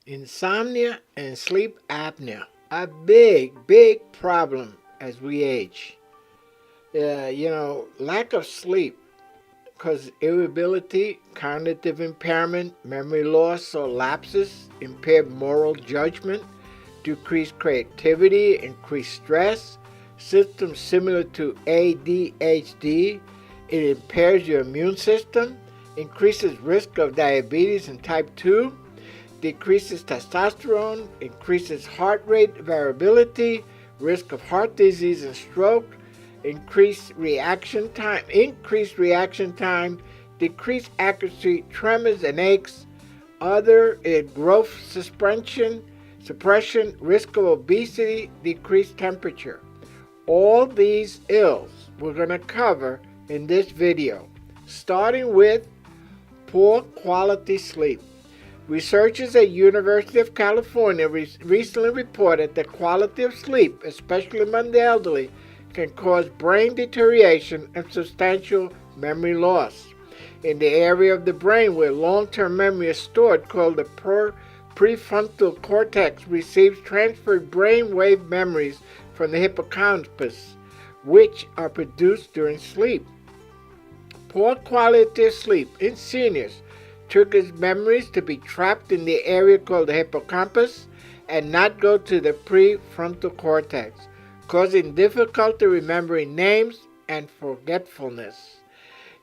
Insomnia and sleep apnea, a big problem as we age. Lack of sleep causes irritability, cognitive impairment, memory loss or lapses, impaired moral judgment, decreased creativity, increased stress, symptoms similar to ADHD. It impairs your immune system, increases risk of diabetes and type 2, decreases testosterone, increases heart rate variability, risk of heart disease and stroke, increased reaction time, decreased accuracy, tremors and aches, other growth suppression, risk of obesity, decreased temperature. All these ills we're going to cover in this video, starting with poor quality sleep. Researchers at University of California recently reported that quality of sleep, especially among the elderly, can cause brain deterioration and substantial memory loss. In the area of the brain where long-term memory is stored, called the prefrontal cortex, receives transferred brain wave memories from the hippocampus, which are produced during sleep. Poor quality of sleep in seniors triggers memories to be trapped in the area called the hippocampus and not go to the prefrontal cortex, causing difficulty remembering names and forgetfulness.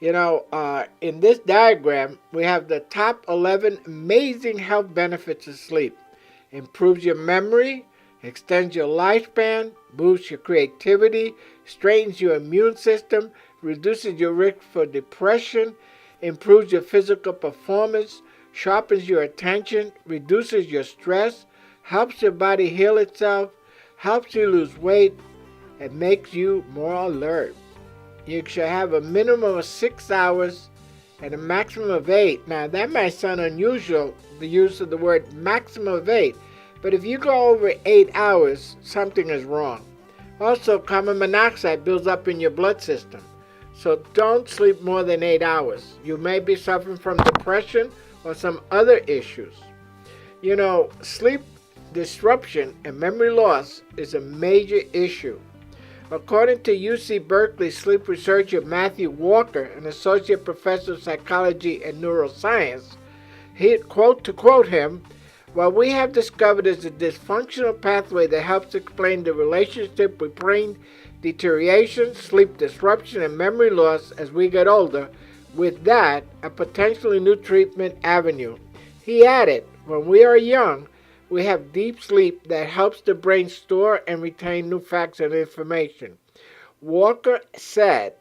In this diagram, we have the top 11 amazing health benefits of sleep. Improves your memory, extends your lifespan, boosts your creativity, strengthens your immune system, reduces your risk for depression, improves your physical performance, sharpens your attention, reduces your stress, helps your body heal itself, helps you lose weight, and makes you more alert. You should have a minimum of 6 hours and a maximum of 8. Now, that might sound unusual, the use of the word maximum of 8, but if you go over 8 hours, something is wrong. Also, carbon monoxide builds up in your blood system. So don't sleep more than 8 hours. You may be suffering from depression or some other issues. Sleep disruption and memory loss is a major issue. According to UC Berkeley sleep researcher Matthew Walker, an associate professor of psychology and neuroscience, to quote him, "What we have discovered is a dysfunctional pathway that helps explain the relationship with brain deterioration, sleep disruption, and memory loss as we get older. With that, a potentially new treatment avenue." He added, "When we are young, we have deep sleep that helps the brain store and retain new facts and information." Walker said,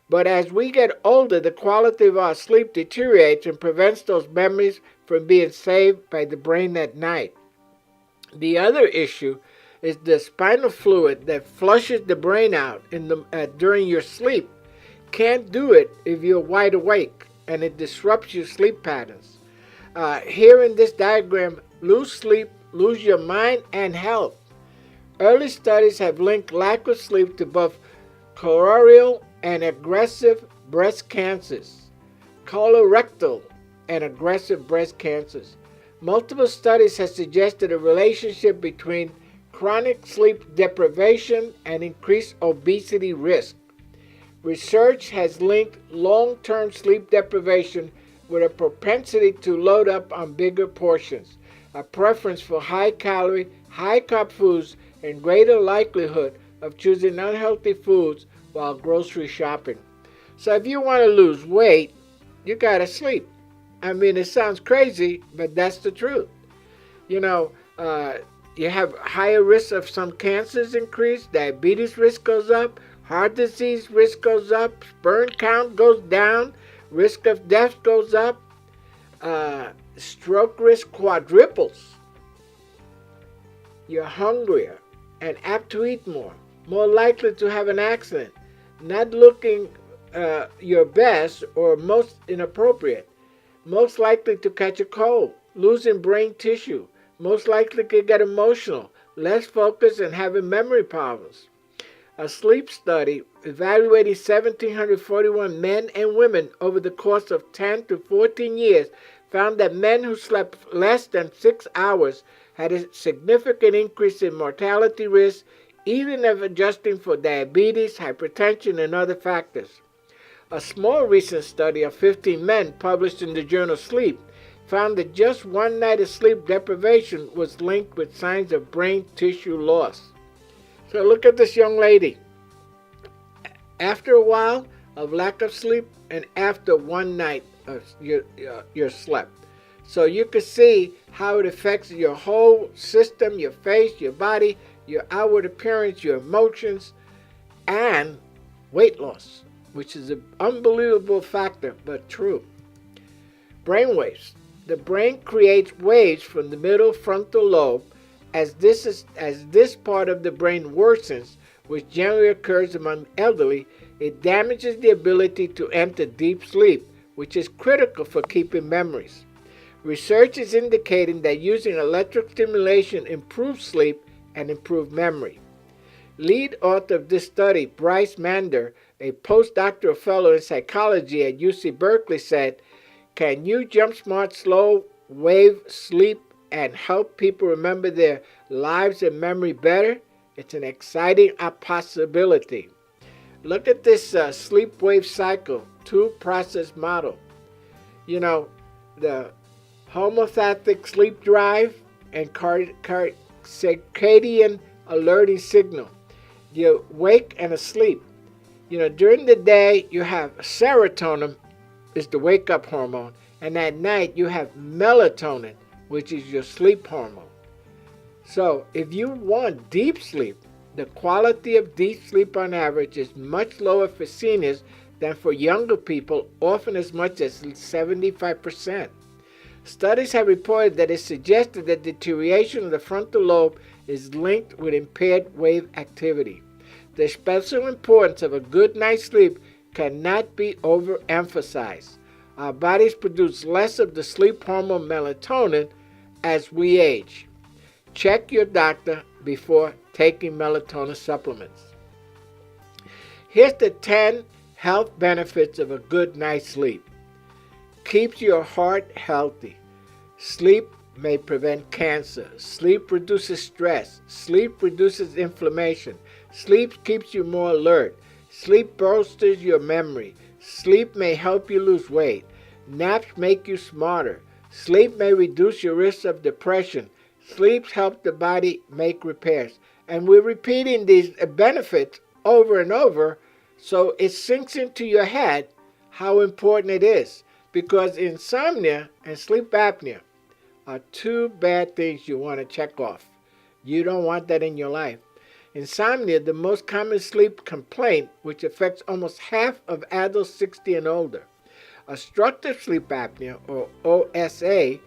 "But as we get older, the quality of our sleep deteriorates and prevents those memories from being saved by the brain at night." The other issue is the spinal fluid that flushes the brain out during your sleep. Can't do it if you're wide awake, and it disrupts your sleep patterns. Here in this diagram, lose sleep, lose your mind and health. Early studies have linked lack of sleep to both colorectal and aggressive breast cancers, colorectal and aggressive breast cancers. Multiple studies have suggested a relationship between chronic sleep deprivation and increased obesity risk. Research has linked long-term sleep deprivation with a propensity to load up on bigger portions, a preference for high-calorie, high-carb foods, and greater likelihood of choosing unhealthy foods while grocery shopping. So if you want to lose weight, you gotta sleep. I mean, it sounds crazy, but that's the truth. You have higher risk of some cancers increase, diabetes risk goes up, heart disease risk goes up, sperm count goes down, risk of death goes up, stroke risk quadruples. You're hungrier and apt to eat more likely to have an accident, not looking your best or most inappropriate, most likely to catch a cold, losing brain tissue, most likely to get emotional, less focused, and having memory problems. A sleep study evaluating 1,741 men and women over the course of 10 to 14 years found that men who slept less than 6 hours had a significant increase in mortality risk, even if adjusting for diabetes, hypertension, and other factors. A small recent study of 15 men published in the journal Sleep found that just one night of sleep deprivation was linked with signs of brain tissue loss. So look at this young lady. After a while of lack of sleep and after one night of your slept. So you can see how it affects your whole system, your face, your body, your outward appearance, your emotions, and weight loss, which is an unbelievable factor, but true. Brain waves. The brain creates waves from the middle frontal lobe. As this part of the brain worsens, which generally occurs among elderly, it damages the ability to enter deep sleep, which is critical for keeping memories. Research is indicating that using electric stimulation improves sleep and improves memory. Lead author of this study, Bryce Mander, a postdoctoral fellow in psychology at UC Berkeley, said, "Can you jump-smart slow wave sleep and help people remember their lives and memory better? It's an exciting possibility." Look at this sleep wave cycle, two-process model. You know, the homeostatic sleep drive and circadian alerting signal. You're awake and asleep. During the day, you have serotonin, is the wake-up hormone, and at night you have melatonin, which is your sleep hormone. So if you want deep sleep, the quality of deep sleep on average is much lower for seniors than for younger people, often as much as 75%. Studies have reported that it suggested that deterioration of the frontal lobe is linked with impaired wave activity. The special importance of a good night's sleep cannot be overemphasized. Our bodies produce less of the sleep hormone melatonin as we age. Check your doctor before taking melatonin supplements. Here's the 10 health benefits of a good night's sleep. Keeps your heart healthy. Sleep may prevent cancer. Sleep reduces stress. Sleep reduces inflammation. Sleep keeps you more alert. Sleep bolsters your memory. Sleep may help you lose weight. Naps make you smarter. Sleep may reduce your risk of depression. Sleep helps the body make repairs. And we're repeating these benefits over and over, so it sinks into your head how important it is. Because insomnia and sleep apnea are two bad things you want to check off. You don't want that in your life. Insomnia, the most common sleep complaint, which affects almost half of adults 60 and older. Obstructive sleep apnea, or OSA,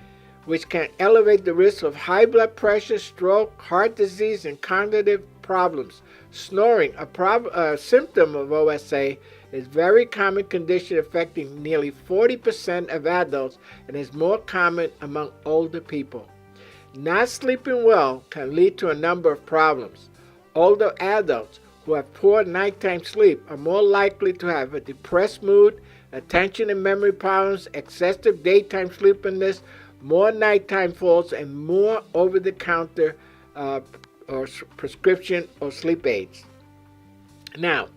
which can elevate the risk of high blood pressure, stroke, heart disease, and cognitive problems. Snoring, a symptom of OSA, is a very common condition affecting nearly 40% of adults and is more common among older people. Not sleeping well can lead to a number of problems. Older adults who have poor nighttime sleep are more likely to have a depressed mood, attention and memory problems, excessive daytime sleepiness, more nighttime falls, and more over-the-counter or prescription or sleep aids. Now,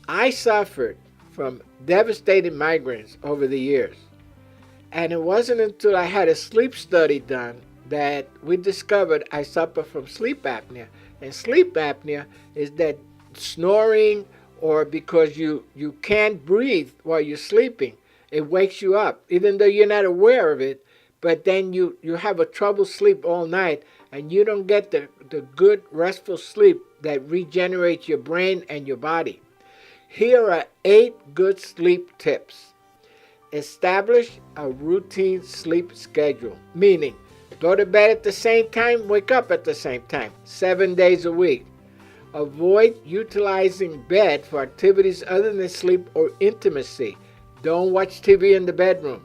I suffered from devastating migraines over the years. And it wasn't until I had a sleep study done that we discovered I suffer from sleep apnea. And sleep apnea is that snoring, or because you can't breathe while you're sleeping. It wakes you up, even though you're not aware of it. But then you have a troubled sleep all night, and you don't get the good restful sleep that regenerates your brain and your body. Here are 8 good sleep tips. Establish a routine sleep schedule, meaning go to bed at the same time, wake up at the same time, 7 days a week. Avoid utilizing bed for activities other than sleep or intimacy. Don't watch TV in the bedroom.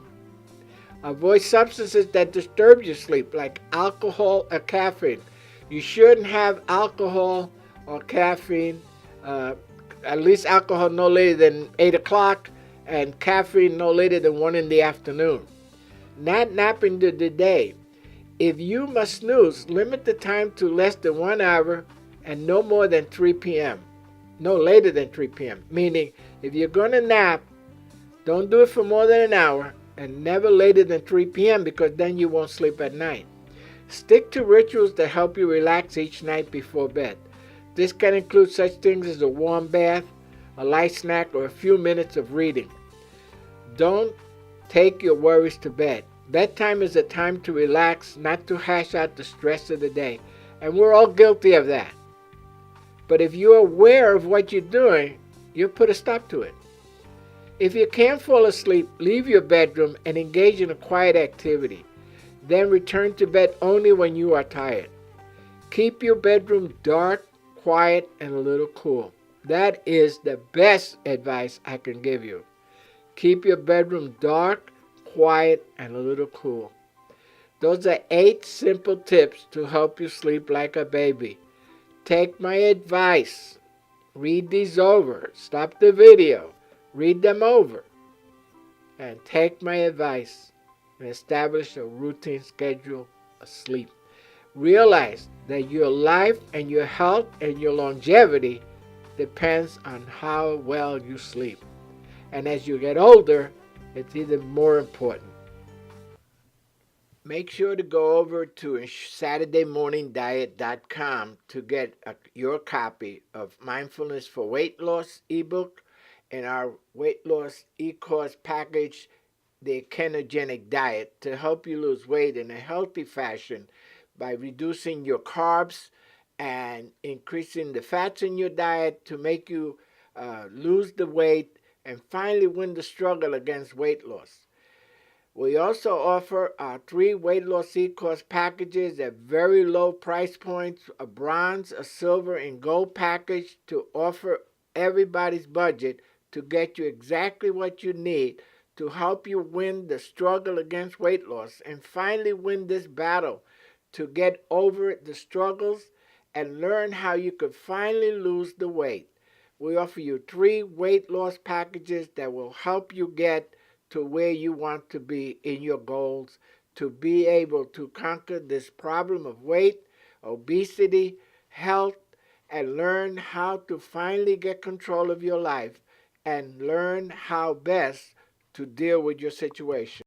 Avoid substances that disturb your sleep, like alcohol or caffeine. You shouldn't have alcohol or caffeine, at least alcohol no later than 8 o'clock, and caffeine no later than 1 in the afternoon. Not napping during the day. If you must snooze, limit the time to less than 1 hour and no more than 3 p.m. No later than 3 p.m. Meaning, if you're going to nap, don't do it for more than an hour and never later than 3 p.m. because then you won't sleep at night. Stick to rituals that help you relax each night before bed. This can include such things as a warm bath, a light snack, or a few minutes of reading. Don't take your worries to bed. Bedtime is a time to relax, not to hash out the stress of the day. And we're all guilty of that. But if you're aware of what you're doing, you'll put a stop to it. If you can't fall asleep, leave your bedroom and engage in a quiet activity. Then return to bed only when you are tired. Keep your bedroom dark, quiet, and a little cool. That is the best advice I can give you. Keep your bedroom dark, quiet, and a little cool. Those are 8 simple tips to help you sleep like a baby. Take my advice. Read these over. Stop the video. Read them over. And take my advice and establish a routine schedule of sleep. Realize that your life and your health and your longevity depends on how well you sleep. And as you get older, it's even more important. Make sure to go over to SaturdayMorningDiet.com to get your copy of Mindfulness for Weight Loss ebook and our weight loss e-course package, the ketogenic diet, to help you lose weight in a healthy fashion by reducing your carbs and increasing the fats in your diet to make you lose the weight and finally win the struggle against weight loss. We also offer our 3 weight loss e-course packages at very low price points, a bronze, a silver, and gold package to offer everybody's budget to get you exactly what you need to help you win the struggle against weight loss and finally win this battle to get over the struggles and learn how you could finally lose the weight. We offer you 3 weight loss packages that will help you get to where you want to be in your goals, to be able to conquer this problem of weight, obesity, health, and learn how to finally get control of your life and learn how best to deal with your situation.